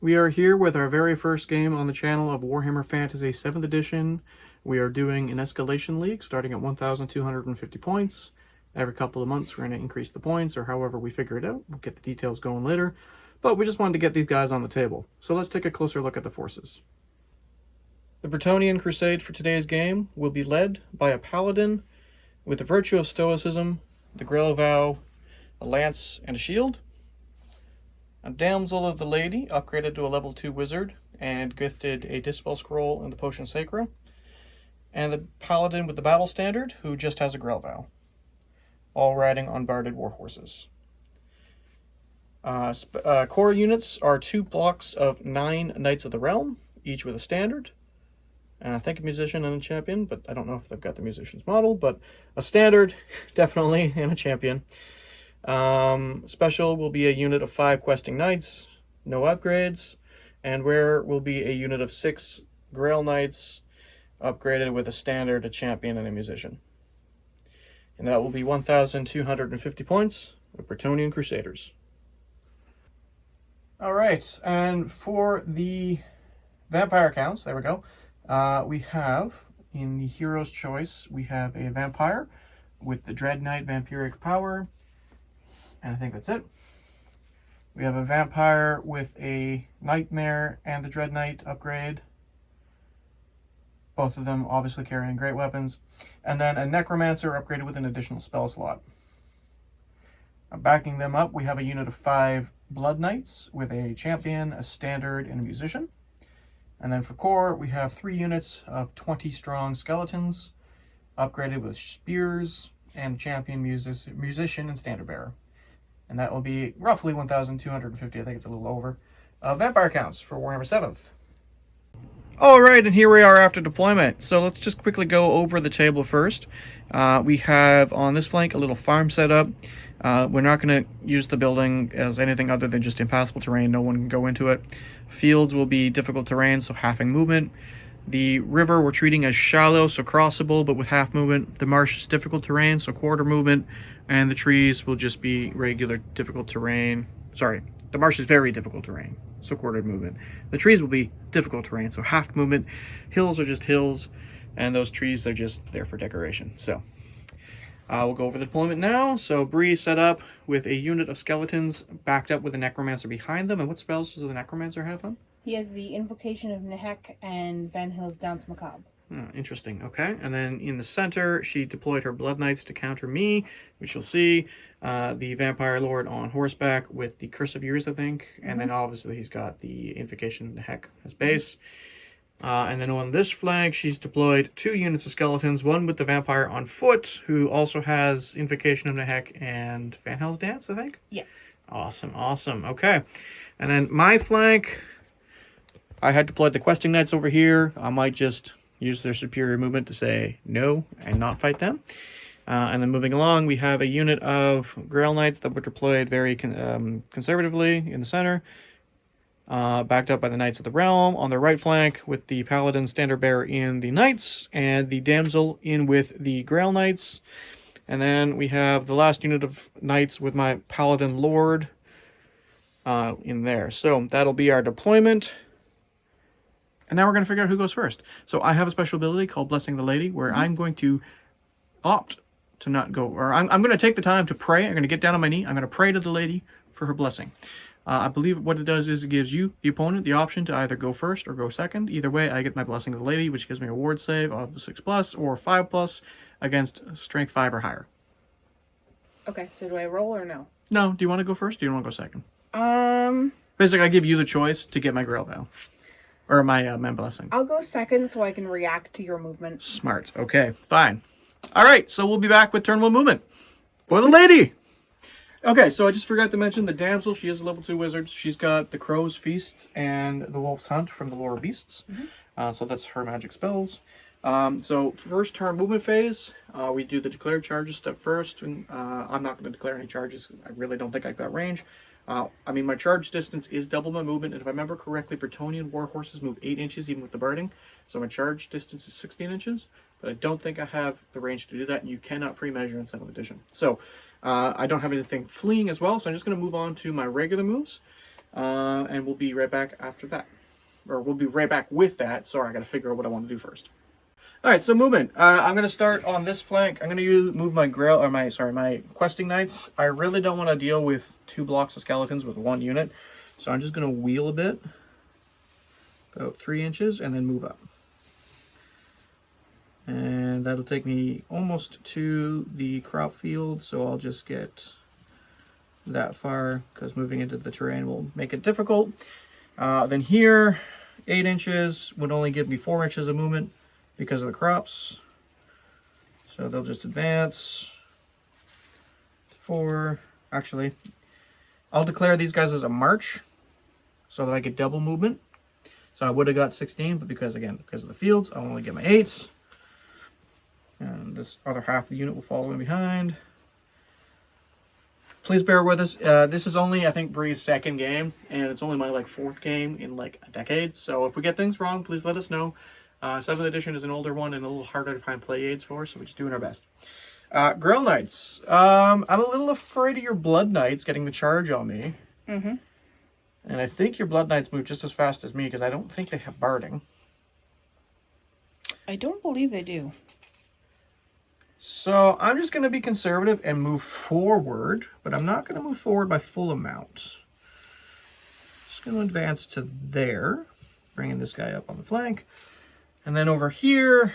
We are here with our very first game on the channel of Warhammer Fantasy 7th edition. We are doing an escalation league starting at 1,250 points. Every couple of months we're going to increase the points, or however we figure it out. We'll get the details going later. But we just wanted to get these guys on the table. So let's take a closer look at the forces. The Bretonnian crusade for today's game will be led by a paladin with the virtue of stoicism, the Grail Vow, a lance, and a shield. A damsel of the lady, upgraded to a level 2 wizard, and gifted a dispel scroll and the potion sacra. And the paladin with the battle standard, who just has a Grail Vow. All riding on barded warhorses. Core units are 2 blocks of 9 Knights of the Realm, each with a standard. And I think a musician and a champion, but I don't know if they've got the musician's model, but a standard, definitely, and a champion. Special will be a unit of 5 questing knights, no upgrades, and rare will be a unit of 6 Grail Knights, upgraded with a standard, a champion, and a musician. And that will be 1,250 points with Bretonnian Crusaders. Alright, and for the vampire counts, there we go, we have, in the hero's choice, we have a vampire with the Dread Knight vampiric power, and I think that's it. We have a vampire with a nightmare and the Dread Knight upgrade. Both of them obviously carrying great weapons. And then a necromancer upgraded with an additional spell slot. Backing them up, we have a unit of 5 blood knights with a champion, a standard, and a musician. And then for core, we have 3 units of 20 strong skeletons, upgraded with spears and champion, musician, and standard bearer. And that will be roughly 1,250. I think it's a little over. Vampire counts for Warhammer 7th. Alright, and here we are after deployment. So let's just quickly go over the table first. We have on this flank a little farm set up. We're not going to use the building as anything other than just impassable terrain. No one can go into it. Fields will be difficult terrain, so halving movement. The river we're treating as shallow, so crossable, but with half movement. The marsh is difficult terrain, so quarter movement. And the trees will just be regular difficult terrain. Sorry, the marsh is very difficult terrain, so quarter movement. The trees will be difficult terrain, so half movement. Hills are just hills, and those trees are just there for decoration. So we'll go over the deployment now. So Bree set up with a unit of skeletons backed up with a necromancer behind them. And what spells does the necromancer have on? He has the Invocation of Nehek and Van Hill's Dance Macabre. Oh, interesting. Okay. And then in the center, she deployed her Blood Knights to counter me, which you'll see. The Vampire Lord on horseback with the Curse of Years, I think. And then obviously he's got the Invocation Nehek as base. And then on this flank, she's deployed 2 units of skeletons, one with the Vampire on foot, who also has Invocation of Nehek and Van Hell's Dance, I think? Yeah. Awesome, awesome. Okay. And then my flank, I had deployed the Questing Knights over here. I might just use their superior movement to say no and not fight them. And then moving along, we have a unit of Grail Knights that were deployed very conservatively in the center. Backed up by the Knights of the Realm on their right flank with the Paladin Standard Bearer in the Knights and the Damsel in with the Grail Knights. And then we have the last unit of Knights with my Paladin Lord in there. So that'll be our deployment. And now we're going to figure out who goes first. So I have a special ability called Blessing the Lady where I'm going to opt to not go, or I'm going to take the time to pray. I'm going to get down on my knee. I'm going to pray to the lady for her blessing. I believe what it does is it gives you, the opponent, the option to either go first or go second. Either way, I get my Blessing of the Lady, which gives me a ward save of 6+ or 5+ against strength 5 or higher. Okay, so do I roll or no? No, do you want to go first or do you want to go second? Basically, I give you the choice to get my Grail Vow. Or my blessing. I'll go second so I can react to your movement. Smart. Okay, fine. Alright, so we'll be back with turn 1 movement. For the lady! Okay, so I just forgot to mention the damsel. She is a level 2 wizard. She's got the Crow's Feast and the Wolf's Hunt from the Lore of Beasts. So that's her magic spells. So first turn movement phase, we do the declared charges step first. And, I'm not going to declare any charges. I really don't think I've got range. I mean, my charge distance is double my movement, and if I remember correctly, Bretonnian warhorses move 8 inches even with the barding, so my charge distance is 16 inches, but I don't think I have the range to do that, and you cannot pre-measure in 7th edition. So, I don't have anything fleeing as well, so I'm just going to move on to my regular moves. And we'll be right back after that. Or we'll be right back with that. Sorry, I got to figure out what I want to do first. All right, so movement. I'm going to start on this flank. I'm going to move my my questing knights. I really don't want to deal with 2 blocks of skeletons with 1 unit. So I'm just going to wheel a bit, about 3 inches, and then move up. And that'll take me almost to the crop field, so I'll just get that far, because moving into the terrain will make it difficult. Then here, 8 inches would only give me 4 inches of movement because of the crops. So they'll just advance. 4. Actually, I'll declare these guys as a march so that I get double movement. So I would have got 16, but because of the fields, I'll only get my 8s. And this other half of the unit will follow in behind. Please bear with us. This is only, I think, Bree's 2nd game, and it's only my 4th game in a decade. So if we get things wrong, please let us know. 7th edition is an older one and a little harder to find play aids for, so we're just doing our best. Grail Knights. I'm a little afraid of your Blood Knights getting the charge on me. Mm-hmm. And I think your Blood Knights move just as fast as me, because I don't think they have barding. I don't believe they do. So I'm just going to be conservative and move forward, but I'm not going to move forward by full amount. Just going to advance to there, bringing this guy up on the flank. And then over here,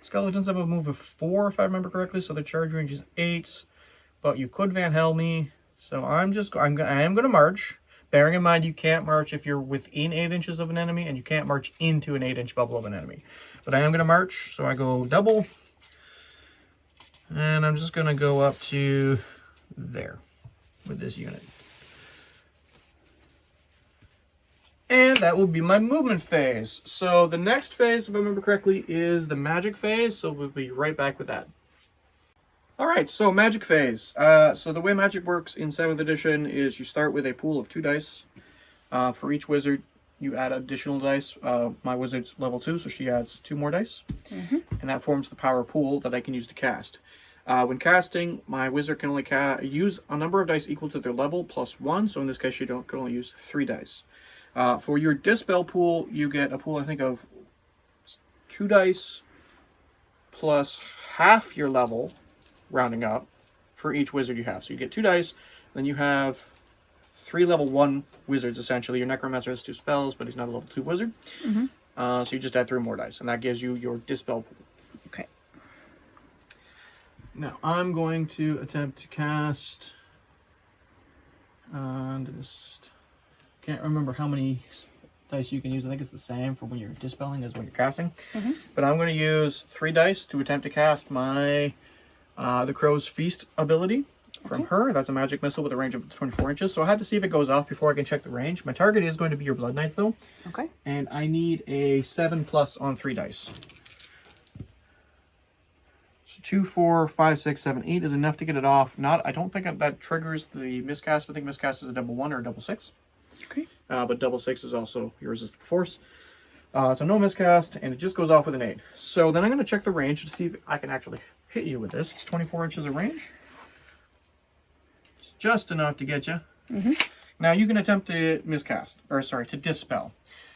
skeletons have a move of 4, if I remember correctly, so their charge range is 8. But you could Van Hell me, so I am going to march. Bearing in mind, you can't march if you're within 8 inches of an enemy, and you can't march into an 8-inch bubble of an enemy. But I am going to march, so I go double. And I'm just going to go up to there with this unit. And that will be my movement phase. So the next phase, if I remember correctly, is the magic phase. So we'll be right back with that. All right, so magic phase. So the way magic works in 7th edition is you start with a pool of 2 dice. For each wizard, you add additional dice. My wizard's level 2, so she adds 2 more dice. Mm-hmm. And that forms the power pool that I can use to cast. When casting, my wizard can only use a number of dice equal to their level plus 1. So in this case, you can only use 3 dice. For your dispel pool, you get a pool, I think, of 2 dice plus half your level, rounding up, for each wizard you have. So you get 2 dice, then you have 3 level 1 wizards, essentially. Your Necromancer has 2 spells, but he's not a level 2 wizard. Mm-hmm. So you just add 3 more dice, and that gives you your dispel pool. Okay. Now, I'm going to attempt to cast... just... Can't remember how many dice you can use. I think it's the same for when you're dispelling as when you're casting. Mm-hmm. But I'm going to use 3 dice to attempt to cast my the Crow's Feast ability from her. That's a magic missile with a range of 24 inches. So I have to see if it goes off before I can check the range. My target is going to be your Blood Knights, though. Okay. And I need a 7+ on 3 dice. So 2, 4, 5, 6, 7, 8 is enough to get it off. I don't think that triggers the miscast. I think miscast is a double 1 or a double 6. Okay. But double 6 is also your resistable force. So no miscast, and it just goes off with an 8. So then I'm going to check the range to see if I can actually hit you with this. It's 24 inches of range. It's just enough to get you. Mm-hmm. Now you can attempt to miscast, or sorry, to dispel.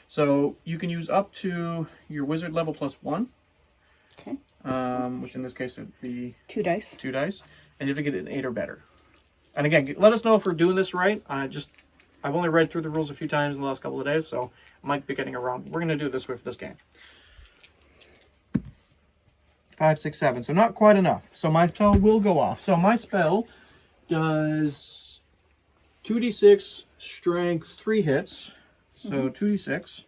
So you can use up to your wizard level plus 1. Okay. Which in this case would be 2 dice. 2 dice, and you have to get an 8 or better. And again, let us know if we're doing this right. I've only read through the rules a few times in the last couple of days, so I might be getting it wrong. We're going to do it this way for this game. 5, 6, 7. So not quite enough. So my spell will go off. So my spell does 2d6 strength 3 hits. So 2d6.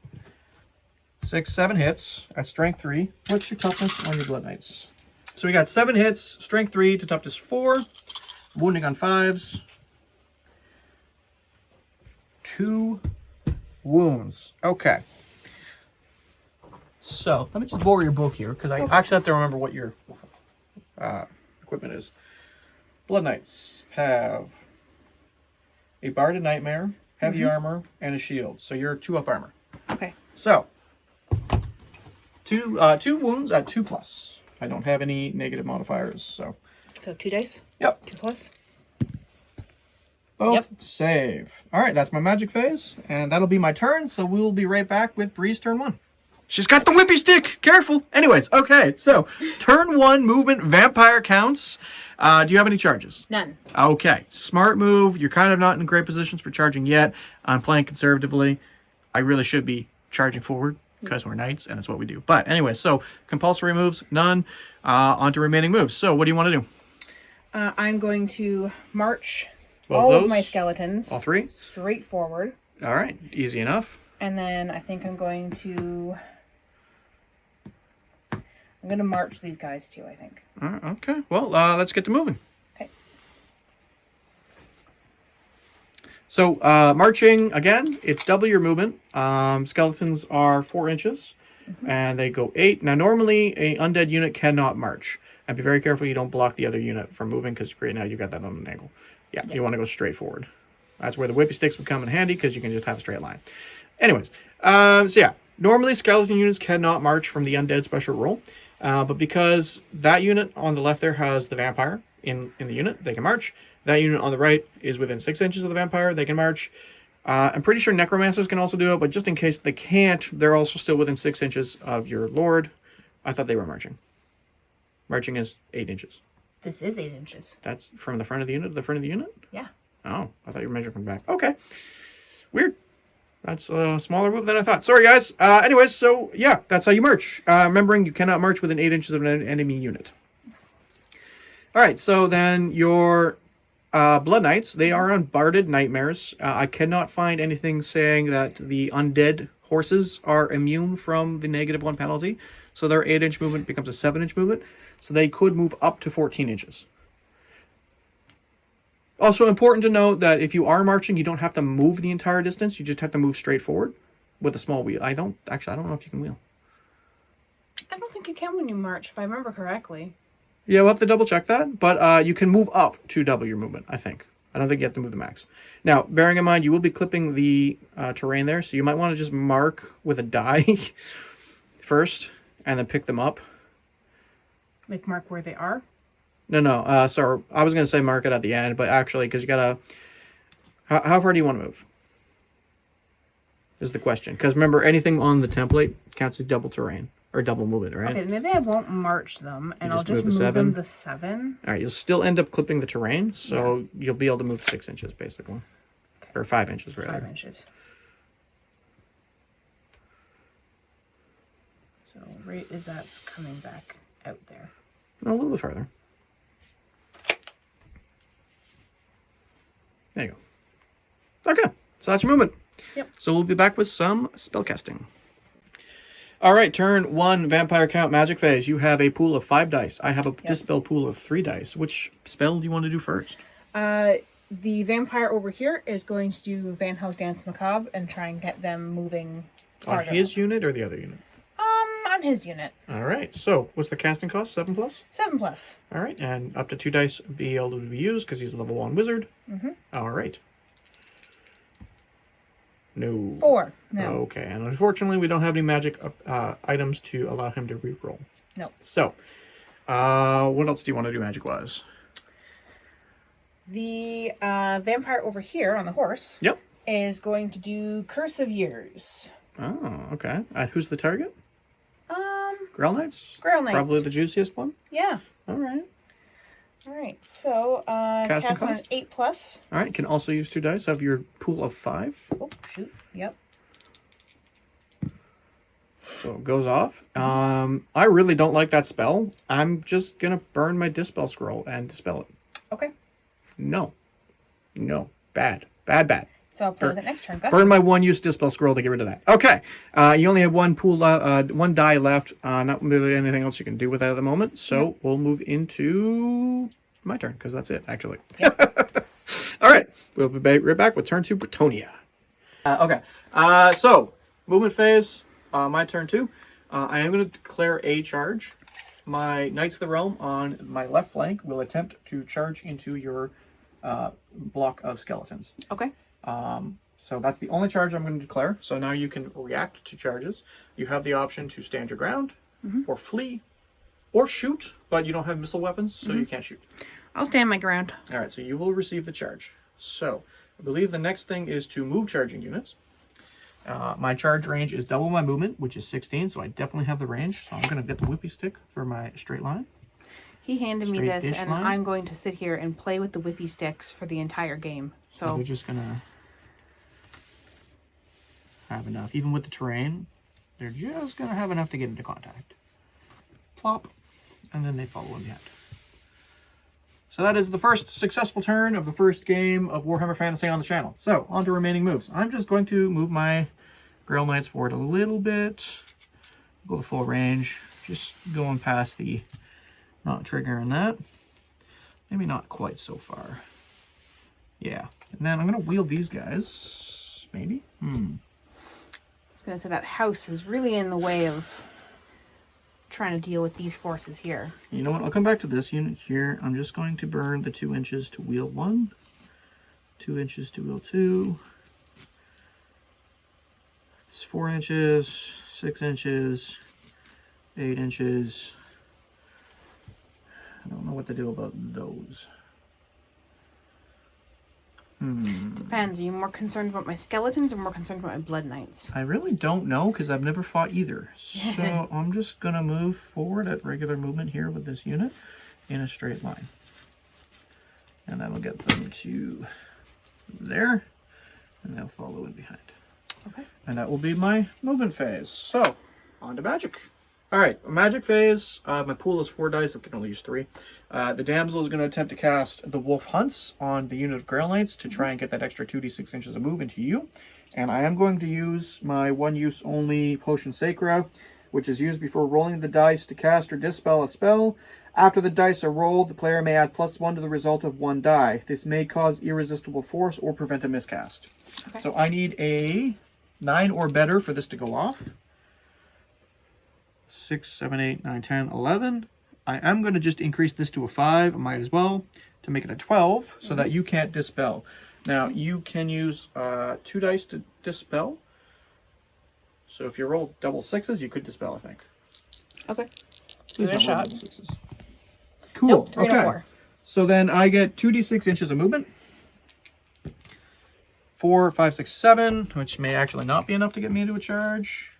6, 7 hits at strength 3. What's your toughness on your Blood Knights? So we got 7 hits, strength 3 to toughness 4. Wounding on 5s. 2 wounds. Okay. So, let me just borrow your book here, because I actually have to remember what your equipment is. Blood Knights have a Bard and Nightmare, heavy armor, and a shield. So you're 2-up armor. Okay. So, 2 wounds at 2+. I don't have any negative modifiers, so. So 2 dice? Yep. 2+. Both save. All right, that's my magic phase, and that'll be my turn, so we will be right back with Bree's turn 1. She's got the whippy stick! Careful! Anyways, okay, so turn 1 movement vampire counts. Do you have any charges? None. Okay, smart move. You're kind of not in great positions for charging yet. I'm playing conservatively. I really should be charging forward because we're knights, and that's what we do. But anyway, so compulsory moves, none. On to remaining moves. So what do you want to do? I'm going to march Both all those? of my skeletons. All 3? Straight forward. All right, easy enough. And then I think I'm going to march these guys too, I think. Okay, well, let's get to moving. Okay. So, marching, again, it's double your movement. Skeletons are 4 inches, and they go 8. Now, normally, a undead unit cannot march. And be very careful you don't block the other unit from moving, because right now you've got that on an angle. Yeah, you want to go straight forward. That's where the whippy sticks would come in handy, because you can just have a straight line. Anyways, so yeah, normally skeleton units cannot march from the undead special rule. But because that unit on the left there has the vampire in the unit, they can march. That unit on the right is within 6 inches of the vampire, they can march. I'm pretty sure necromancers can also do it, but just in case they can't, they're also still within 6 inches of your lord. I thought they were marching. Marching is 8 inches. This is 8 inches. That's from the front of the unit to the front of the unit? Yeah. Oh, I thought you were measuring from back. Okay. Weird. That's a smaller move than I thought. Sorry, guys. Anyways, so yeah, that's how you march. Remembering you cannot march within 8 inches of an enemy unit. All right, so then your Blood Knights, they are unbarded nightmares. I cannot find anything saying that the undead horses are immune from the -1 penalty. So their 8-inch movement becomes a 7-inch movement. So they could move up to 14 inches. Also important to note that if you are marching, you don't have to move the entire distance. You just have to move straight forward with a small wheel. I don't know if you can wheel. I don't think you can when you march, if I remember correctly. Yeah, we'll have to double check that. But you can move up to double your movement, I think. I don't think you have to move the max. Now, bearing in mind, you will be clipping the terrain there. So you might want to just mark with a die first and then pick them up. Like mark where they are? No. Sorry, I was going to say mark it at the end, but actually, because you got to... How far do you want to move? Is the question. Because remember, anything on the template counts as double terrain. Or double movement, right? Okay, maybe I won't march them, and I'll just move them the 7. All right, you'll still end up clipping the terrain, so you'll be able to move 6 inches, basically. Okay. Or 5 inches, rather. 5 inches. So right as that's coming back out there. No, a little bit farther. There you go. Okay, so that's your movement. Yep. So we'll be back with some spellcasting. All right, turn 1, vampire count, magic phase. You have a pool of 5 dice. I have a dispel pool of 3 dice. Which spell do you want to do first? The vampire over here is going to do Van Hels's Dance Macabre and try and get them moving farther. On his unit or the other unit? On his unit. All right, so what's the casting cost? 7+? 7+. All right, and up to 2 dice be able to be used because he's a level 1 wizard. Mm-hmm. All right. No. 4. No. Okay, and unfortunately, we don't have any magic items to allow him to reroll. No. So, what else do you want to do magic-wise? The vampire over here on the horse is going to do Curse of Years. Oh, okay. And who's the target? Grail Knights? Grail Knights. Probably the juiciest one? Yeah. All right. All right, so cast on an 8+. All right, can also use 2 dice of your pool of 5. Oh, shoot. Yep. So it goes off. I really don't like that spell. I'm just going to burn my Dispel Scroll and dispel it. Okay. No. Bad. So I'll play with it next turn. Gotcha. Burn my 1-use Dispel Scroll to get rid of that. Okay. You only have 1 die left. Not really anything else you can do with that at the moment. So we'll move into my turn, because that's it, actually. Yep. All right. We'll be right back with turn 2, Brettonia. Okay. So, movement phase, my turn 2. I am going to declare a charge. My Knights of the Realm on my left flank will attempt to charge into your block of skeletons. Okay. So that's the only charge I'm going to declare. So now you can react to charges. You have the option to stand your ground, or flee, or shoot, but you don't have missile weapons, so you can't shoot. I'll stand my ground. All right, so you will receive the charge. So I believe the next thing is to move charging units. My charge range is double my movement, which is 16, so I definitely have the range. So I'm going to get the whippy stick for my straight line. He handed me this, and line. I'm going to sit here and play with the whippy sticks for the entire game. So they're just going to have enough. Even with the terrain, they're just going to have enough to get into contact. Plop, and then they follow in behind. So that is the first successful turn of the first game of Warhammer Fantasy on the channel. So, on to remaining moves. I'm just going to move my Grail Knights forward a little bit. Go to full range. Just going past the... Not triggering that. Maybe not quite so far. Yeah. And then I'm going to wield these guys. Maybe? I was going to say that house is really in the way of trying to deal with these forces here. You know what? I'll come back to this unit here. I'm just going to burn the 2 inches to wield 1. 2 inches to wield 2. It's 4 inches, 6 inches, 8 inches. I don't know what to do about those. Depends. Are you more concerned about my skeletons or more concerned about my blood knights? I really don't know because I've never fought either. So I'm just going to move forward at regular movement here with this unit in a straight line. And that'll get them to there. And they'll follow in behind. Okay. And that will be my movement phase. So, on to magic. Alright, magic phase. My pool is 4 dice. I can only use 3. The damsel is going to attempt to cast the wolf hunts on the unit of Grail Knights to try and get that extra 2d6 inches of move into you. And I am going to use my one-use only Potion Sacra, which is used before rolling the dice to cast or dispel a spell. After the dice are rolled, the player may add +1 to the result of 1 die. This may cause irresistible force or prevent a miscast. Okay. So I need a 9 or better for this to go off. 6, 7, 8, 9, 10, 11. I am going to just increase this to a 5. I might as well to make it a 12 so that you can't dispel. Now, you can use 2 dice to dispel. So if you roll double 6s, you could dispel, I think. Okay. Please Give it a shot. double 6s. Cool. Nope, 3 okay. and a 4. So then I get 2d6 inches of movement. 4, 5, 6, 7, which may actually not be enough to get me into a charge.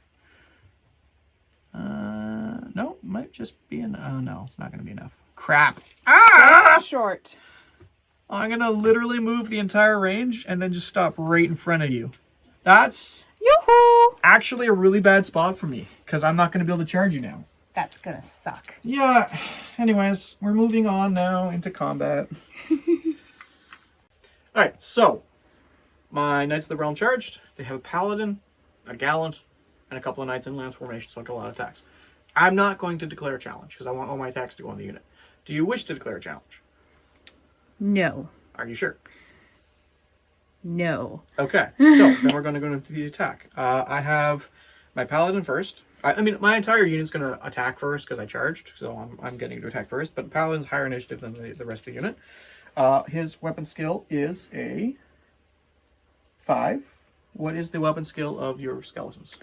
No, might just be an... Oh, no, it's not going to be enough. Crap. Ah! Short. I'm going to literally move the entire range and then just stop right in front of you. That's Yoo-hoo! actually a really bad spot for me because I'm not going to be able to charge you now. That's going to suck. Yeah. Anyways, we're moving on now into combat. Alright, so my Knights of the Realm charged. They have a Paladin, a Gallant, and a couple of Knights in Lance formation, so I get a lot of attacks. I'm not going to declare a challenge because I want all my attacks to go on the unit. Do you wish to declare a challenge? No. Are you sure? No. Okay, so then we're going to go into the attack. I have my Paladin first. I mean, my entire unit's going to attack first because I charged, so I'm getting to attack first. But Paladin's higher initiative than the rest of the unit. His weapon skill is a 5. What is the weapon skill of your skeletons?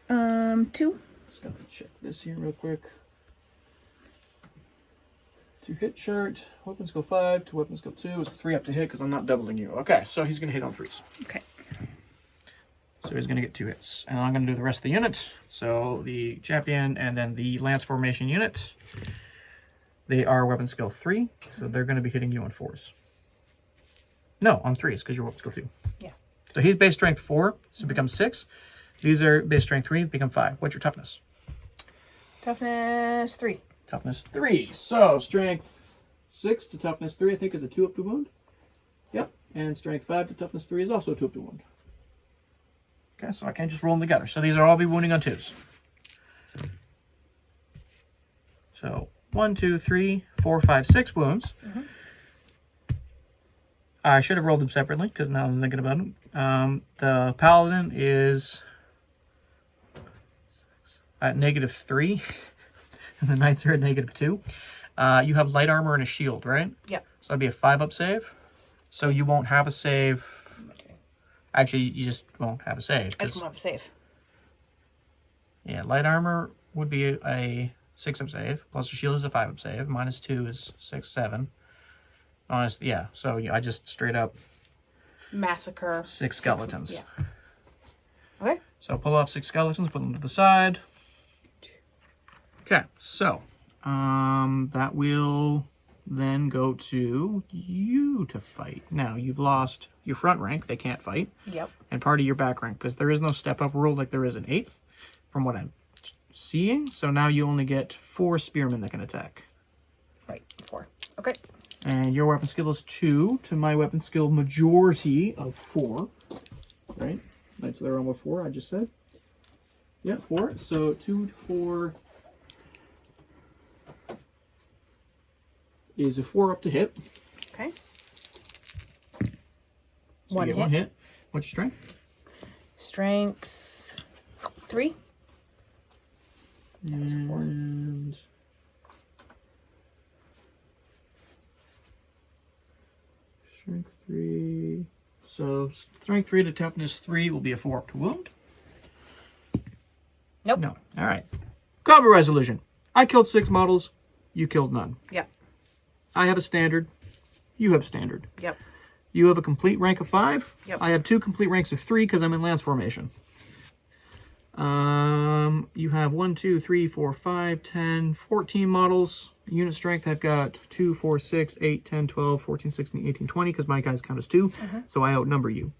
2. Just gonna check this here real quick. To hit chart, weapon skill 5 to weapon skill 2 is 3 up to hit because I'm not doubling you. Okay, so he's gonna hit on 3s. Okay. So he's gonna get 2 hits. And I'm gonna do the rest of the unit. So the champion and then the lance formation unit. They are weapon skill 3, so they're gonna be hitting you on 4s. No, on 3s because you're weapon skill 2. Yeah. So he's base strength 4, so it becomes 6. These are base strength 3, become 5. What's your toughness? Toughness 3. Toughness 3. So strength 6 to toughness 3, I think, is a 2 up to wound. Yep. And strength 5 to toughness 3 is also a 2 up to wound. Okay, so I can't just roll them together. So these are all be wounding on 2s. So 1, 2, 3, 4, 5, 6 wounds. I should have rolled them separately because now I'm thinking about them. The Paladin is at -3, and the Knights are at -2. You have light armor and a shield, right? Yep. So that'd be a 5 up save. So you won't have a save. Actually, you just won't have a save. I just won't have a save. Yeah, light armor would be a 6 up save, plus the shield is a 5 up save. -2 is 6, 7. Honest, yeah. So I just straight up massacre 6 skeletons. Yeah. Okay. So pull off 6 skeletons, put them to the side. Okay, so that will then go to you to fight. Now, you've lost your front rank. They can't fight. Yep. And part of your back rank, because there is no step-up rule like there is in 8th, from what I'm seeing. So now you only get 4 spearmen that can attack. Right, 4. Okay. And your weapon skill is 2 to my weapon skill majority of 4. Right? Knights of the Realm of 4, I just said. Yeah, 4. So 2 to 4 is a 4 up to hit. Okay. So One you get hit. 1 hit. What's your strength? Strength 3. That was 4. And strength 3. So strength 3 to toughness 3 will be a 4 up to wound. Nope. No. All right. Combat resolution. I killed 6 models. You killed none. Yep. I have a standard. You have standard. Yep. You have a complete rank of 5. Yep. I have 2 complete ranks of 3 because I'm in lance formation. You have 1, 2, 3, 4, 5, 10, 14 models. Unit strength, I've got 2, 4, 6, 8, 10, 12, 14, 16, 18, 20, because my guys count as 2. So I outnumber you.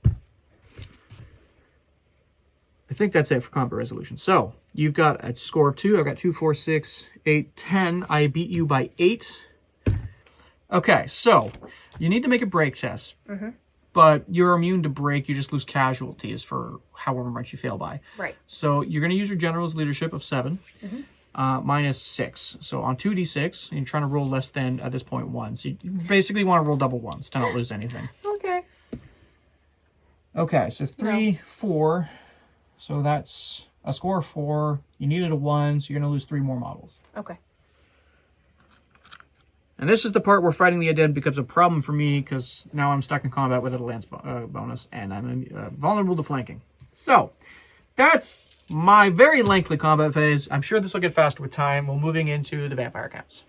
I think that's it for combat resolution. So you've got a score of 2. I've got 2, 4, 6, 8, 10. I beat you by 8. Okay, so you need to make a break test. But you're immune to break. You just lose casualties for however much you fail by. Right. So you're going to use your general's leadership of 7, minus 6. So on 2d6, and you're trying to roll less than, at this point, 1. So you basically want to roll double 1s to not lose anything. Okay. Okay, so 3, 4. So that's a score of 4. You needed a 1, so you're going to lose 3 more models. Okay. And this is the part where fighting the undead becomes a problem for me, because now I'm stuck in combat with a lance bonus, and I'm vulnerable to flanking. So, that's my very lengthy combat phase. I'm sure this will get faster with time. We're moving into the vampire counts.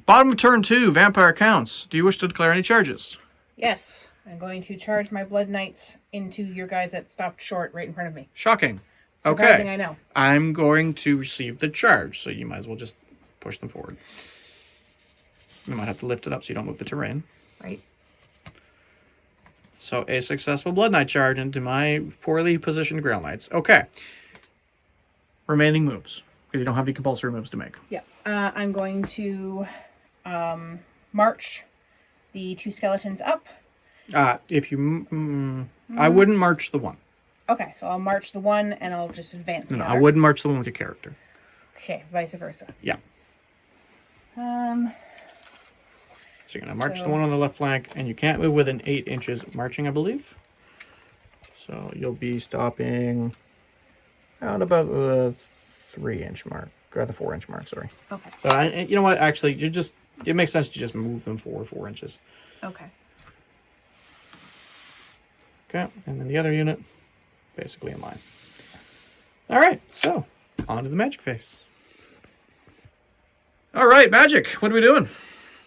Bottom of turn 2, vampire counts. Do you wish to declare any charges? Yes. I'm going to charge my blood knights into your guys that stopped short right in front of me. Shocking. Surprising, Okay. I know. I'm going to receive the charge, so you might as well just push them forward. You might have to lift it up so you don't move the terrain. Right. So a successful Blood Knight charge into my poorly positioned Grail Knights. Okay. Remaining moves. Because you don't have any compulsory moves to make. Yeah. I'm going to march the 2 skeletons up. If you... I wouldn't march the 1. Okay, so I'll march the 1 and I'll just advance the No, other. I wouldn't march the 1 with your character. Okay, vice versa. Yeah. So you're going to march So- the 1 on the left flank, and you can't move within 8 inches marching, I believe. So you'll be stopping out about the 3-inch mark, or the 4-inch mark, sorry. Okay. So, you know what, actually, it makes sense to just move them forward 4 inches. Okay. Okay, and then the other unit, basically in line. All right, so, on to the magic phase. All right, magic, what are we doing?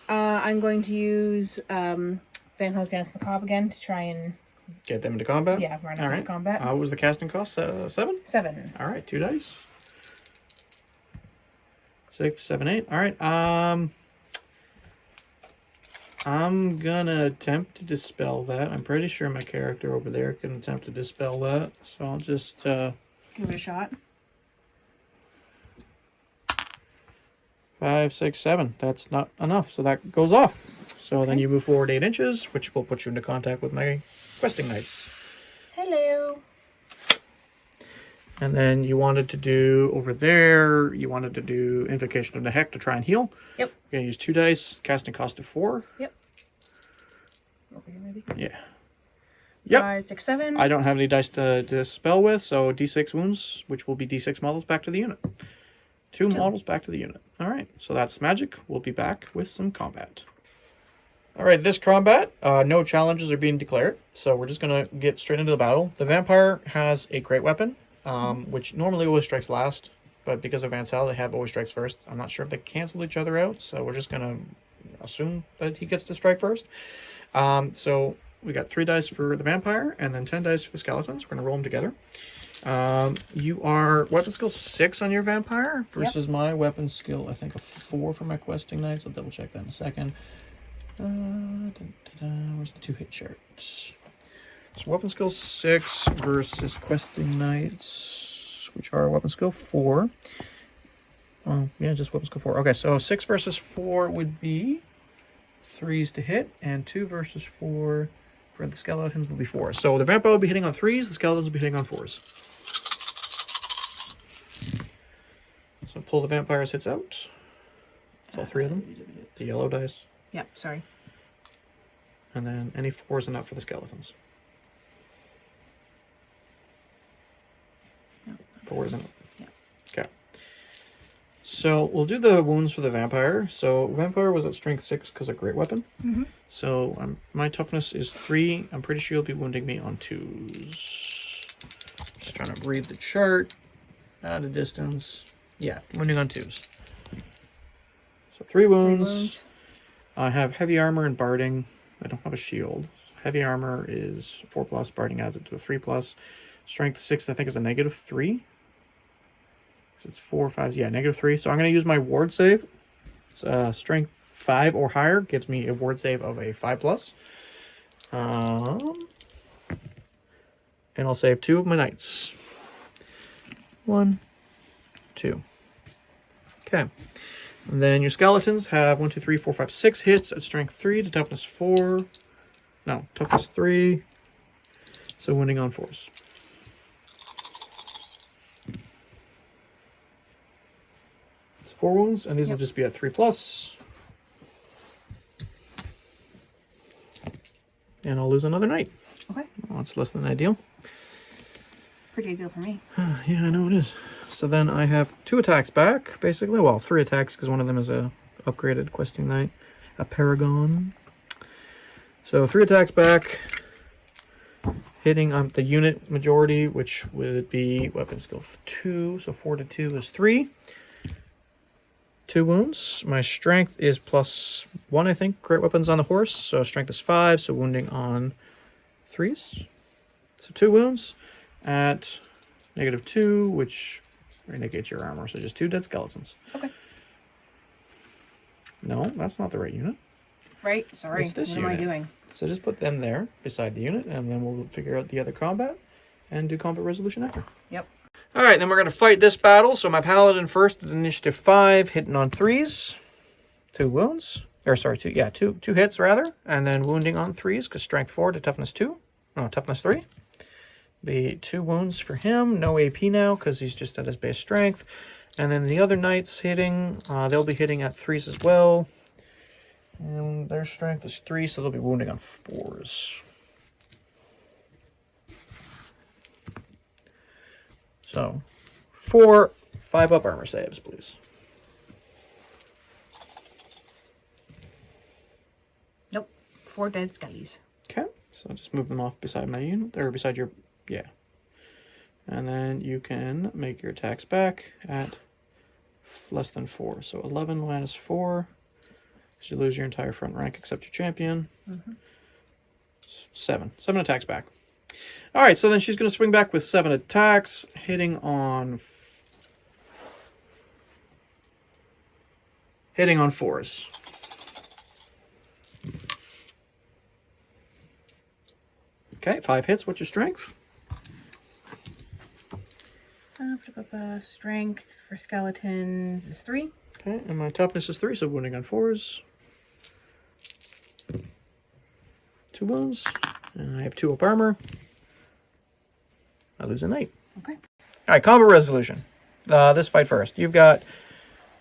I'm going to use Van Hell's Dance Macabre again to try and... Get them into combat? Yeah, run All into right. combat. What was the casting cost? 7? 7. All right, 2 dice. 6, 7, 8. All right. I'm gonna attempt to dispel that. I'm pretty sure my character over there can attempt to dispel that. So I'll just Give it a shot. 5, 6, 7. That's not enough. So that goes off. So then you move forward 8 inches, which will put you into contact with my questing knights. Hello. And then you wanted to do over there, you wanted to do Invocation of the Heck to try and heal. Yep. You're going to use 2 dice, casting cost of 4. Yep. Over here, maybe. Yeah. Yep. 5, 6, 7. I don't have any dice to dispel with, so D6 wounds, which will be D6 models back to the unit. 2 models back to the unit. All right, so that's magic. We'll be back with some combat. All right, this combat, no challenges are being declared, so we're just going to get straight into the battle. The vampire has a great weapon, which normally always strikes last, but because of Van Sal, they have always strikes first. I'm not sure if they cancel each other out, so we're just going to assume that he gets to strike first. So We got 3 dice for the vampire and then 10 dice for the skeletons. We're going to roll them together. You are weapon skill 6 on your vampire versus my weapon skill, I think, a 4 for my questing knights. I'll double check that in a second. Where's the 2 hit chart? So weapon skill 6 versus questing knights, which are weapon skill 4. Oh, yeah, just weapon skill 4. Okay, so 6 versus 4 would be 3s to hit, and 2 versus 4 for the skeletons will be 4. So the vampire will be hitting on 3s, the skeletons will be hitting on 4s. So pull the vampire's hits out. It's all 3 of them. The yellow dice. Yep, sorry. And then any 4s and up for the skeletons. No, 4s and up. Yeah. Okay. So we'll do the wounds for the vampire. So vampire was at strength 6 because of great weapon. Mm-hmm. So my toughness is 3. I'm pretty sure you'll be wounding me on 2s. Just trying to read the chart at a distance. Yeah, wounding on 2s. So 3 wounds. I have heavy armor and barding. I don't have a shield. Heavy armor is 4+. Barding adds it to a 3+. Strength 6, I think, is a -3. So it's 4, 5. Yeah, -3. So I'm going to use my ward save. It's strength 5 or higher. Gives me a ward save of a 5+. And I'll save 2 of my knights. 1, 2. Okay. And then your skeletons have 1, 2, 3, 4, 5, 6 hits at strength 3 to toughness 4. No, toughness 3. So wounding on 4s. It's 4 wounds, and these will just be at 3+. And I'll lose another knight. Okay. Well, that's less than ideal. Pretty ideal for me. Yeah, I know it is. So then I have 2 attacks back, basically. Well, 3 attacks, because one of them is a upgraded questing knight. A paragon. So 3 attacks back. Hitting on the unit majority, which would be weapon skill 2. So 4 to 2 is 3. 2 wounds. My strength is +1, I think. Great weapons on the horse. So strength is 5. So wounding on 3s. So 2 wounds at -2, which negates your armor. So just 2 dead skeletons. Okay. No, that's not the right unit. Right? Sorry. It's this what am I unit. doing? So just put them there beside the unit, and then we'll figure out the other combat and do combat resolution after. Yep. All right, then we're going to fight this battle. So my paladin first with initiative 5, hitting on 3s. 2 wounds. Or sorry, 2 hits rather. And then wounding on 3s, because strength 4 to toughness 2. No, toughness 3. Be 2 wounds for him. No AP now, because he's just at his base strength. And then the other knights hitting, they'll be hitting at 3s as well. And their strength is 3, so they'll be wounding on 4s. So, 4 5-up armor saves, please. Nope. 4 dead skellies. Okay, so just move them off beside my unit, or beside your, yeah. And then you can make your attacks back at less than 4. So 11 minus 4. You lose your entire front rank except your champion. 7 attacks back. All right, so then she's going to swing back with 7 attacks, hitting on 4s. Okay, 5 hits. What's your strength? Strength for skeletons is 3. Okay, and my toughness is 3, so wounding on 4s. 2 wounds. And I have 2 up armor. I lose a knight. Okay. All right, combat resolution. This fight first. You've got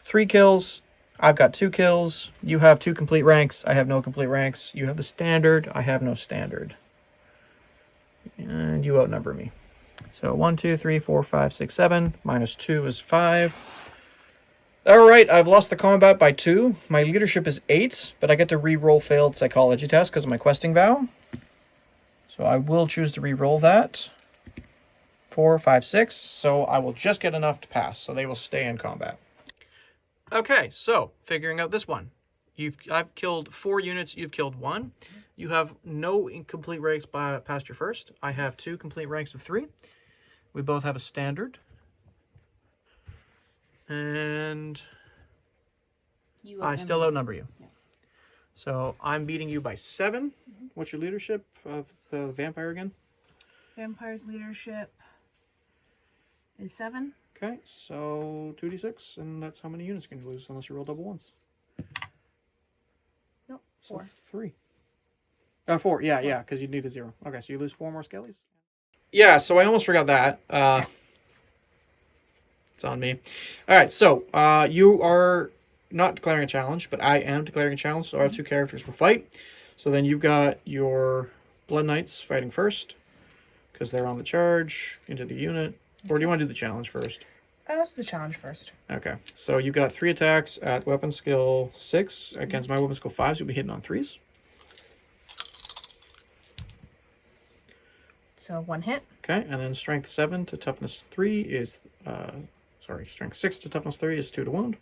3 kills. I've got 2 kills. You have 2 complete ranks. I have no complete ranks. You have the standard. I have no standard. And you outnumber me. So 1, 2, 3, 4, 5, 6, 7. Minus 2 is 5. All right, I've lost the combat by 2. My leadership is 8, but I get to re-roll failed psychology test because of my questing vow. So I will choose to re-roll that. 4, 5, 6. So I will just get enough to pass, so they will stay in combat. Okay, so figuring out this one. I've killed 4 units, you've killed 1. You have no incomplete ranks past your first. I have 2 complete ranks of 3. We both have a standard. And I still outnumber you. Yeah. So I'm beating you by 7. What's your leadership of the vampire again? Vampire's leadership is 7. Okay, so 2d6, and that's how many units can you lose unless you roll double ones. Nope, So 4. 3. 4, yeah, because you need a 0. Okay, so you lose 4 more skellies. Yeah, so I almost forgot that. It's on me. All right, so you are not declaring a challenge, but I am declaring a challenge, so our 2 characters will fight. So then you've got your Blood Knights fighting first, because they're on the charge into the unit. Or do you want to do the challenge first? Let's do the challenge first. Okay, so you got 3 attacks at weapon skill 6 against my weapon skill 5, so you'll be hitting on 3s. So 1 hit. Okay, and then strength 7 to toughness 3 is, strength 6 to toughness 3 is 2 to wound.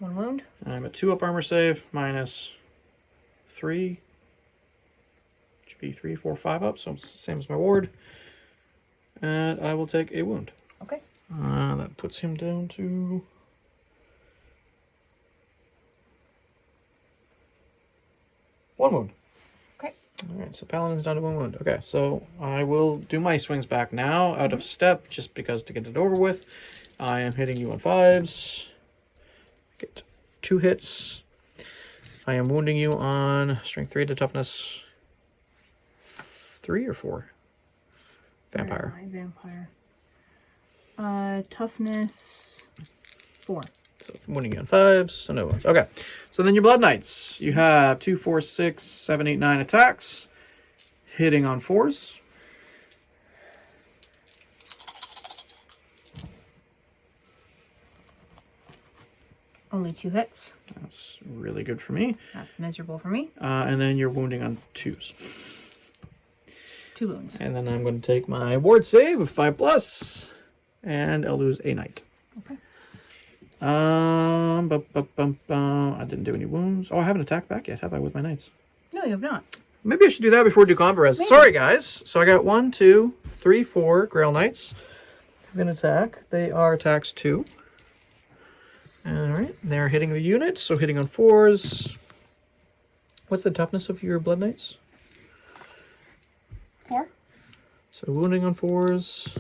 1 wound. I'm at 2 up armor save, minus 3. Should be 3, 4, 5 up, so same as my ward. And I will take a wound. Okay. That puts him down to 1 wound. Okay. All right, so Paladin's down to 1 wound. Okay, so I will do my swings back now out of step, just because to get it over with. I am hitting you on 5s. Get 2 hits. I am wounding you on strength 3 to toughness 3 or 4. Vampire. Vampire. Toughness 4. So wounding you on 5s, so no ones. Okay, so then your Blood Knights. You have 2, 4, 6, 7, 8, 9 attacks. Hitting on 4s. Only 2 hits. That's really good for me. That's miserable for me. And then you're wounding on 2s. 2 wounds. And then I'm going to take my ward save of 5+, and I'll lose a knight. Okay. I didn't do any wounds. Oh, I haven't attacked back yet, have I, with my knights? No, you have not. Maybe I should do that before we do combat res. Sorry, guys. So I got 1, 2, 3, 4 Grail Knights. I'm going to attack. They are attacks 2. Alright, they're hitting the unit, so hitting on 4s. What's the toughness of your Blood Knights? 4. So wounding on 4s.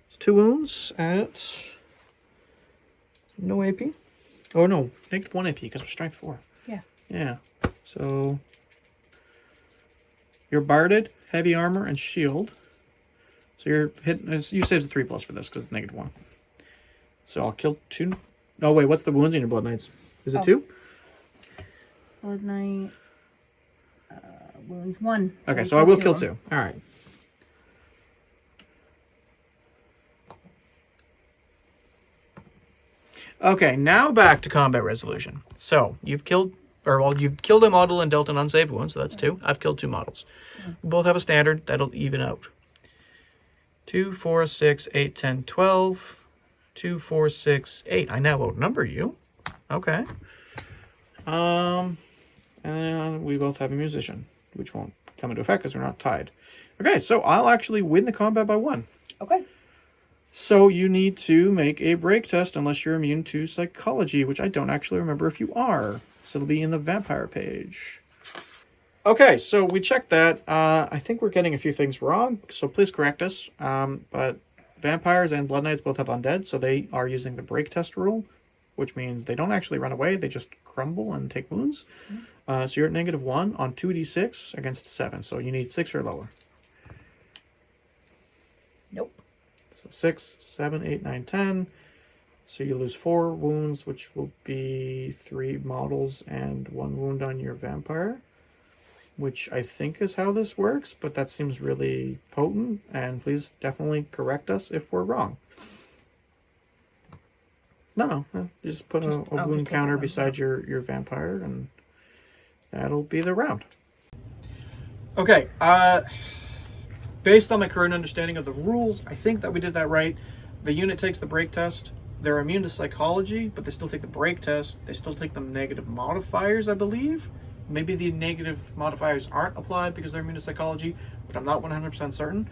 It's 2 wounds at no AP. Oh no, -1 AP because we're strength 4. Yeah. Yeah. So you're barded, heavy armor, and shield. So you're hitting. You saved a 3+ for this because it's -1. So I'll kill 2. Oh wait, what's the wounds in your Blood Knights? Is it 2? Blood Knight. Wounds 1. Okay, so I will kill 2. All right. Okay, now back to combat resolution. So you've killed a model and dealt an unsaved wound, so that's 2. I've killed 2 models. We both have a standard that'll even out. 2, 4, 6, 8, 10, 12. 2, 4, 6, 8. I now outnumber you. Okay. And we both have a musician, which won't come into effect because we're not tied. Okay, so I'll actually win the combat by 1. Okay. So you need to make a break test unless you're immune to psychology, which I don't actually remember if you are. So it'll be in the vampire page. Okay, so we checked that. I think we're getting a few things wrong, so please correct us. But vampires and Blood Knights both have undead, so they are using the break test rule, which means they don't actually run away, they just crumble and take wounds. So you're at -1 on 2d6 against 7, so you need 6 or lower. Nope. So 6, 7, 8, 9, 10. So you lose 4 wounds, which will be 3 models and 1 wound on your vampire, which I think is how this works, but that seems really potent, and please definitely correct us if we're wrong. No, just put a wound counter beside your vampire, and that'll be the round. Okay, based on my current understanding of the rules, I think that we did that right. The unit takes the break test. They're immune to psychology, but they still take the break test. They still take the negative modifiers, I believe. Maybe the negative modifiers aren't applied because they're immune to psychology, but I'm not 100% certain.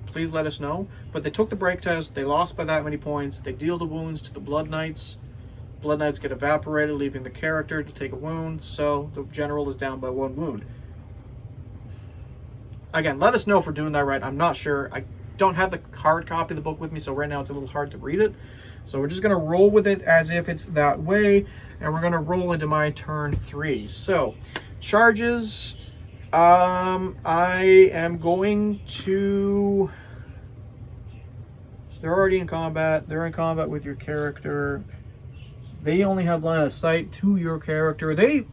Please let us know. But they took the break test. They lost by that many points. They deal the wounds to the Blood Knights. Blood Knights get evaporated, leaving the character to take a wound. So the general is down by 1 wound. Again, let us know if we're doing that right. I'm not sure. I don't have the hard copy of the book with me, so right now it's a little hard to read it. So we're just going to roll with it as if it's that way. And we're going to roll into my turn 3. So, charges. I am going to... They're already in combat. They're in combat with your character. They only have line of sight to your character. They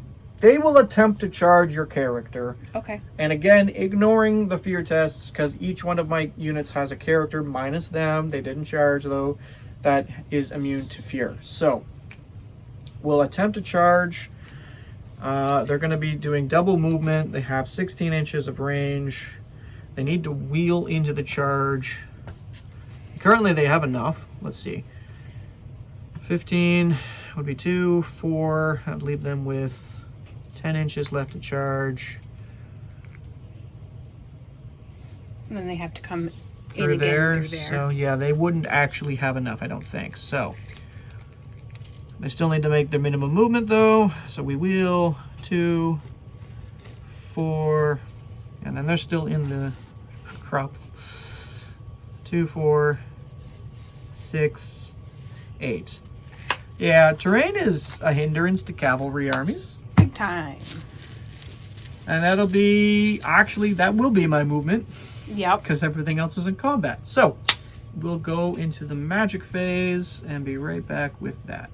will attempt to charge your character. Okay. And again, ignoring the fear tests, because each one of my units has a character minus them. They didn't charge, though. That is immune to fear. So, we'll attempt to charge. They're going to be doing double movement. They have 16 inches of range. They need to wheel into the charge. Currently, they have enough. Let's see. 15 would be 2, 4. I'd leave them with 10 inches left to charge. And then they have to come through in there. again through there. So yeah, they wouldn't actually have enough, I don't think. So they still need to make the minimum movement though. So we wheel 2, 4, and then they're still in the crop. 2, 4, 6, 8. Yeah, terrain is a hindrance to cavalry armies. Big time. And that'll be, actually, that will be my movement. Yep. Because everything else is in combat. So, we'll go into the magic phase and be right back with that.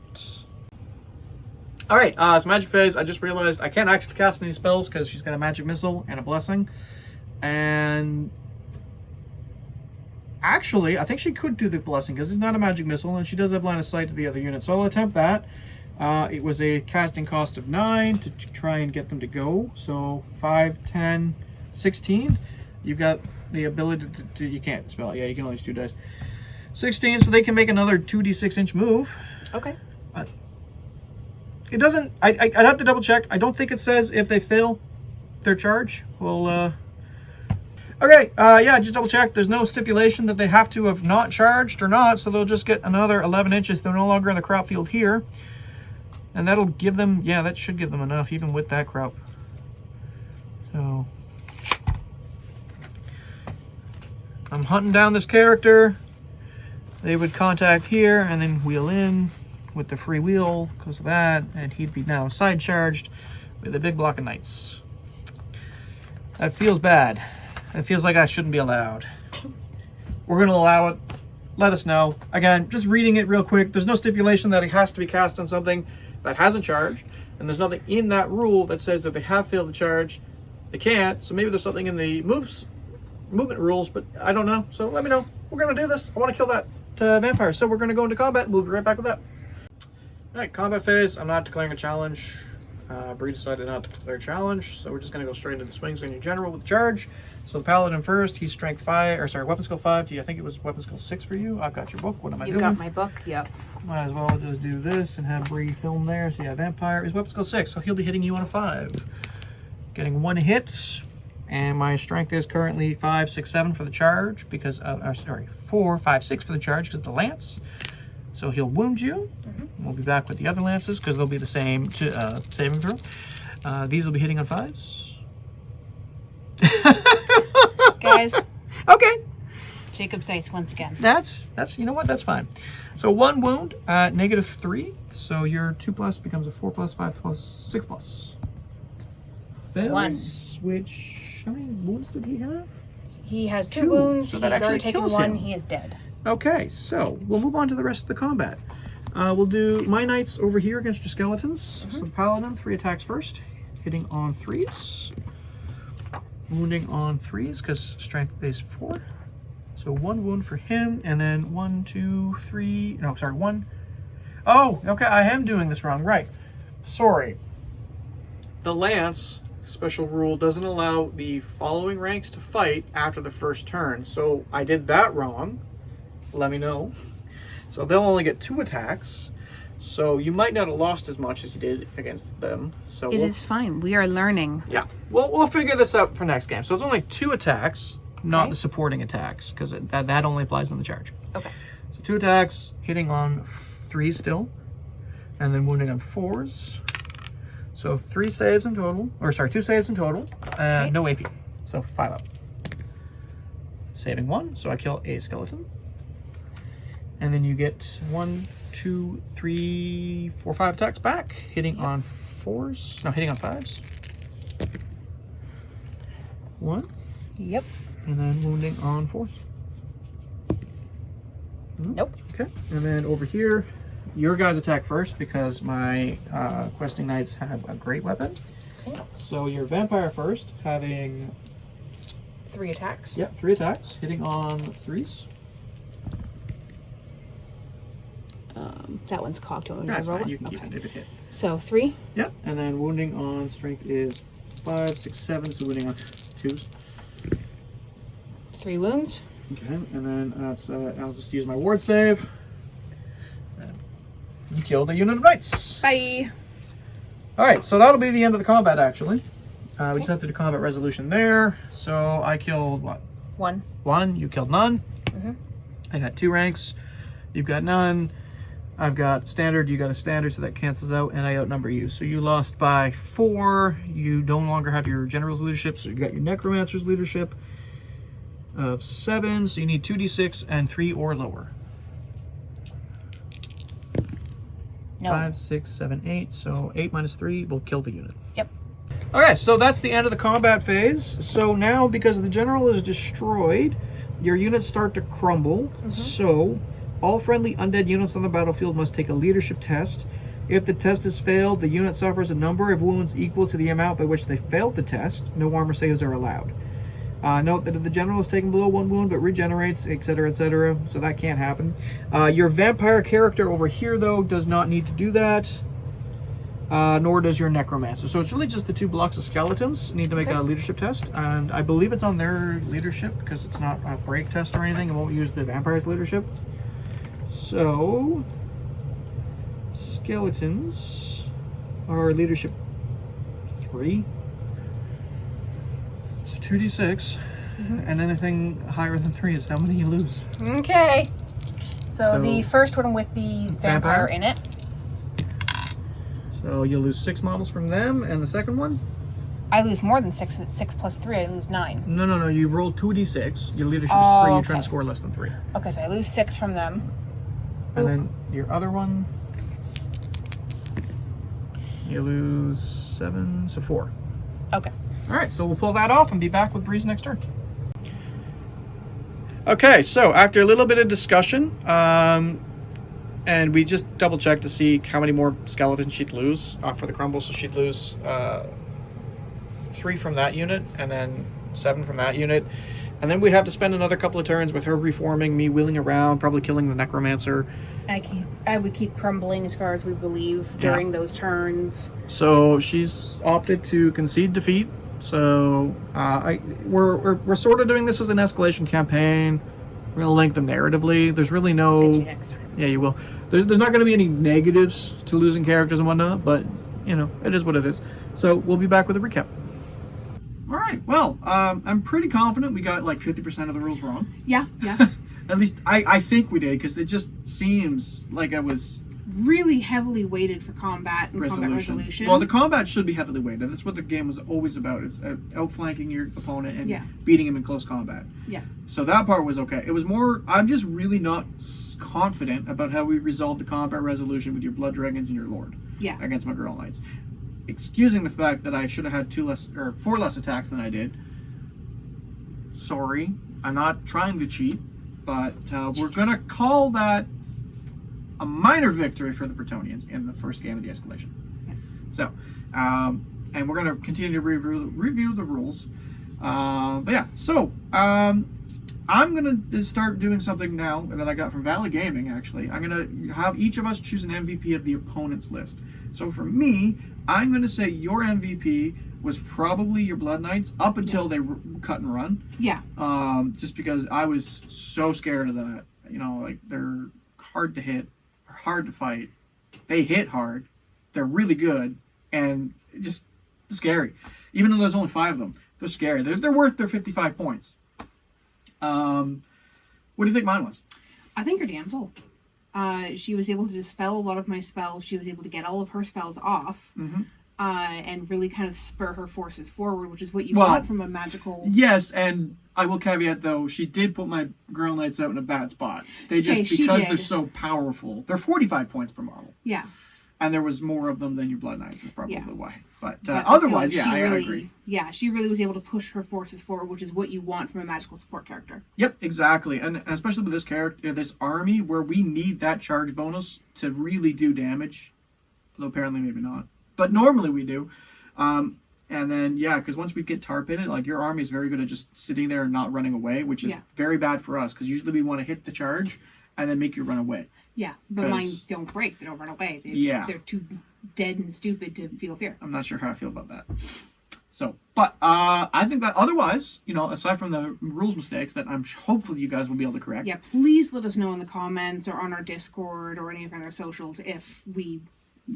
Alright, so magic phase, I just realized I can't actually cast any spells because she's got a magic missile and a blessing. And actually, I think she could do the blessing because it's not a magic missile and she does have line of sight to the other unit. So I'll attempt that. It was a casting cost of 9 to try and get them to go. So 5, 10, 16. You've got the ability to you can't spell it. Yeah, you can only use 2 dice. 16, so they can make another 2d6 inch move. Okay. It doesn't, I'd have to double check. I don't think it says if they fail their charge. Well, okay, yeah, just double check. There's no stipulation that they have to have not charged or not, so they'll just get another 11 inches. They're no longer in the crop field here. And that'll give them, yeah, that should give them enough, even with that crop. So, I'm hunting down this character. They would contact here and then wheel in with the free wheel because of that, and he'd be now side charged with a big block of knights. That feels bad. It feels like I shouldn't be allowed. We're going to allow it. Let us know. Again, just reading it real quick. There's no stipulation that it has to be cast on something that hasn't charged, and there's nothing in that rule that says if they have failed to charge, they can't. So maybe there's something in the movement rules, but I don't know. So let me know. We're going to do this. I want to kill that vampire. So we're going to go into combat. We'll be right back with that. All right, combat phase. I'm not declaring a challenge. Bree decided not to declare a challenge, so we're just going to go straight into the swings on your general with charge. So the paladin first. He's strength 5, or sorry, weapon skill 5. I think it was weapon skill 6 for you. I've got your book. What am I doing? You got my book. Yep. Might as well just do this and have Bree film there. So yeah, vampire is weapon skill 6, so he'll be hitting you on a 5, getting 1 hit. And my strength is currently 5, 6, 7 for the charge because sorry, 4, 5, 6 for the charge because of the lance. So he'll wound you. We'll be back with the other lances because they'll be the same to saving throw. These will be hitting on 5s. Guys. Okay. Jacob's dice once again. That's you know what, that's fine. So 1 wound, -3. So your 2+ becomes a 4+, 5+, 6+. Fails, 1. Which, how many wounds did he have? He has 2 2. wounds. So that He's already actually taken kills 1. him. He is dead. Okay, so we'll move on to the rest of the combat. We'll do my knights over here against your skeletons. So the paladin, 3 attacks first, hitting on 3s, wounding on 3s because strength is 4. So 1 wound for him, and then 1, 2, 3. No, sorry, 1. Oh, okay, I am doing this wrong. Right. Sorry. The lance special rule doesn't allow the following ranks to fight after the first turn. So I did that wrong. Let me know. So they'll only get 2 attacks. So you might not have lost as much as you did against them. So It is fine. We are learning. Yeah, we'll figure this out for next game. So it's only 2 attacks, not Okay. the supporting attacks, because that only applies on the charge. Okay. So 2 attacks, hitting on 3s still, and then wounding on 4s. So 3 saves in total, or sorry, 2 saves in total, Okay. no AP, so 5 up. Saving 1, so I kill a skeleton. And then you get 1, 2, 3, 4, 5 attacks back, hitting on 4s, no, hitting on 5s. 1, Yep. and then wounding on 4s. Nope. Okay, and then over here, your guys attack first because my questing knights have a great weapon. Okay. So your vampire first, having 3 attacks. 3 attacks, hitting on 3s. That one's cocked. Don't That's roll fine, it? you can keep Okay. it if it hit. So 3. Yep, and then wounding on strength is 5, 6, 7, so wounding on 2s. 3 wounds. Okay, and then that's I'll just use my ward save. You killed a unit of knights. Bye. All right, so that'll be the end of the combat. Actually, we just have to do combat resolution there. So I killed what? 1. 1. You killed none. Mhm. I got 2 ranks. You've got none. I've got standard. You got a standard, so that cancels out, and I outnumber you. So you lost by 4. You no longer have your general's leadership, so you got your necromancer's leadership of 7. So you need 2d6 and 3 or lower. No. 5, 6, 7, 8. So 8 minus 3 will kill the unit. Yep. Okay, so that's the end of the combat phase. So now, because the general is destroyed, your units start to crumble. So all friendly undead units on the battlefield must take a leadership test. If the test is failed, the unit suffers a number of wounds equal to the amount by which they failed the test. No armor saves are allowed. Note that if the general is taken below 1 wound but regenerates, etc., etc., so that can't happen. Your vampire character over here, though, does not need to do that. Nor does your necromancer. So it's really just the 2 blocks of skeletons need to make a leadership test, and I believe it's on their leadership because it's not a break test or anything. It won't use the vampire's leadership. So skeletons are leadership 3. So 2d6, and anything higher than 3 is how many you lose. Okay. So So- the first one with the vampire in it. So you'll lose 6 models from them, and the second one? I lose more than 6. It's 6 plus 3. I lose 9. No. You roll 2d6. Your leadership is 3. Oh, You're trying to okay. score less than 3. Okay, so I lose 6 from them. And then your other one, you lose 7, so 4. Okay. All right, so we'll pull that off and be back with Breeze next turn. Okay, so after a little bit of discussion, and we just double checked to see how many more skeletons she'd lose for the crumble. So she'd lose 3 from that unit, and then 7 from that unit. And then we'd have to spend another couple of turns with her reforming, me wheeling around, probably killing the necromancer. I would keep crumbling as far as we believe during those turns. So she's opted to concede defeat. So we're sort of doing this as an escalation campaign. We're gonna link them narratively. There's really no. Get you next time. Yeah, you will. There's not going to be any negatives to losing characters and whatnot, but you know, it is what it is. So we'll be back with a recap. All right. Well, I'm pretty confident we got like 50% of the rules wrong. Yeah. At least I think we did, because it just seems like I was Really heavily weighted for combat and combat resolution. Well, the combat should be heavily weighted. That's what the game was always about. It's outflanking your opponent and beating him in close combat. Yeah. So that part was okay. It was more, I'm just really not confident about how we resolved the combat resolution with your blood dragons and your lord. Yeah. Against my girl knights. Excusing the fact that I should have had 4 less attacks than I did. Sorry. I'm not trying to cheat, but we're going to call that a minor victory for the Bretonians in the first game of the escalation. Yeah. So, and we're going to continue to review the rules. But yeah, so I'm going to start doing something now that I got from Valley Gaming, actually. I'm going to have each of us choose an MVP of the opponent's list. So for me, I'm going to say your MVP was probably your Blood Knights up until they cut and run. Yeah. Just because I was so scared of that. You know, like, they're hard to hit, hard to fight, They hit hard. They're really good and just scary. Even though there's only 5 of them, they're scary. They're worth their 55 points. What do you think mine was? I think her damsel. She was able to dispel a lot of my spells. She was able to get all of her spells off. And really kind of spur her forces forward, which is what you want from a magical... Yes, and I will caveat, though, she did put my Girl Knights out in a bad spot. They just, because they're so powerful, they're 45 points per model. Yeah. And there was more of them than your Blood Knights, is probably why. But otherwise, I agree. Yeah, she really was able to push her forces forward, which is what you want from a magical support character. Yep, exactly. And especially with this character, this army, where we need that charge bonus to really do damage. Although apparently maybe not. But normally we do. And then, because once we get tar pitted, like, your army is very good at just sitting there and not running away, which is very bad for us, because usually we want to hit the charge and then make you run away. Yeah, but mine don't break. They don't run away. They're too dead and stupid to feel fear. I'm not sure how I feel about that. So, but I think that otherwise, aside from the rules mistakes that hopefully you guys will be able to correct. Yeah, please let us know in the comments or on our Discord or any of our other socials if we...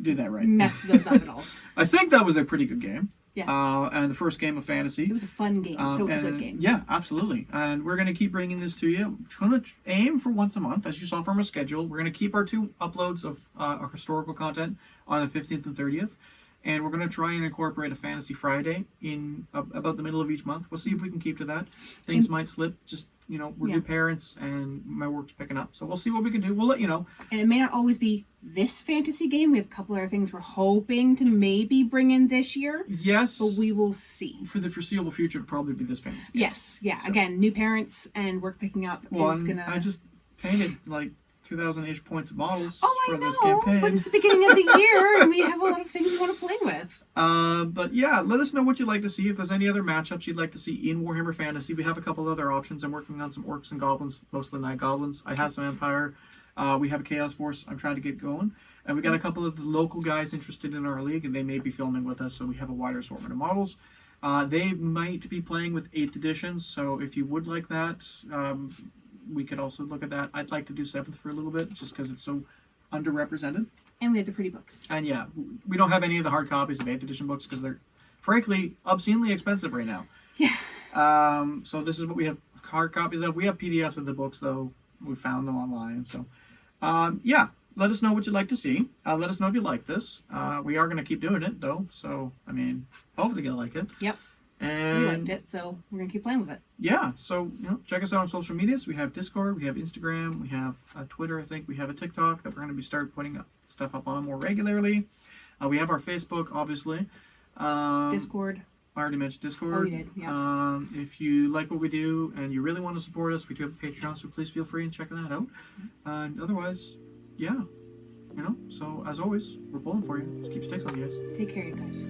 did that right. Mess those up at all. I think that was a pretty good game. Yeah. And the first game of Fantasy. It was a fun game, so it's a good game. Yeah, absolutely. And we're going to keep bringing this to you. We're going to aim for once a month, as you saw from our schedule. We're going to keep our 2 uploads of our historical content on the 15th and 30th. And we're going to try and incorporate a Fantasy Friday in about the middle of each month. We'll see if we can keep to that. Things might slip. Just, we're new parents and my work's picking up. So we'll see what we can do. We'll let you know. And it may not always be this fantasy game. We have a couple other things we're hoping to maybe bring in this year. Yes. But we will see. For the foreseeable future, it'll probably be this fantasy game. Yes. Yeah. So. Again, new parents and work picking up is going to... I just painted, 2,000-ish points of models for this campaign. But it's the beginning of the year, and we have a lot of things we want to play with. But yeah, let us know what you'd like to see. If there's any other matchups you'd like to see in Warhammer Fantasy, we have a couple other options. I'm working on some Orcs and Goblins, most of the Night Goblins. I have some Empire. We have a Chaos Force I'm trying to get going. And we got a couple of the local guys interested in our league, and they may be filming with us, so we have a wider assortment of models. They might be playing with 8th editions, so if you would like that... we could also look at that. I'd like to do 7th for a little bit, just because it's so underrepresented. And we have the pretty books. And yeah, we don't have any of the hard copies of 8th edition books, because they're, frankly, obscenely expensive right now. Yeah. So this is what we have hard copies of. We have PDFs of the books, though. We found them online. So, yeah, let us know what you'd like to see. Let us know if you like this. We are going to keep doing it, though. So, I mean, hopefully you'll like it. Yep. And we liked it, so we're going to keep playing with it. Yeah, so check us out on social medias. We have Discord, we have Instagram, we have Twitter, I think. We have a TikTok that we're going to start putting stuff up on more regularly. We have our Facebook, obviously. Discord. I already mentioned Discord. Oh, you did, yeah. If you like what we do and you really want to support us, we do have a Patreon, so please feel free and check that out. And otherwise, yeah, so as always, we're pulling for you. Just keep sticks on you guys. Take care, you guys.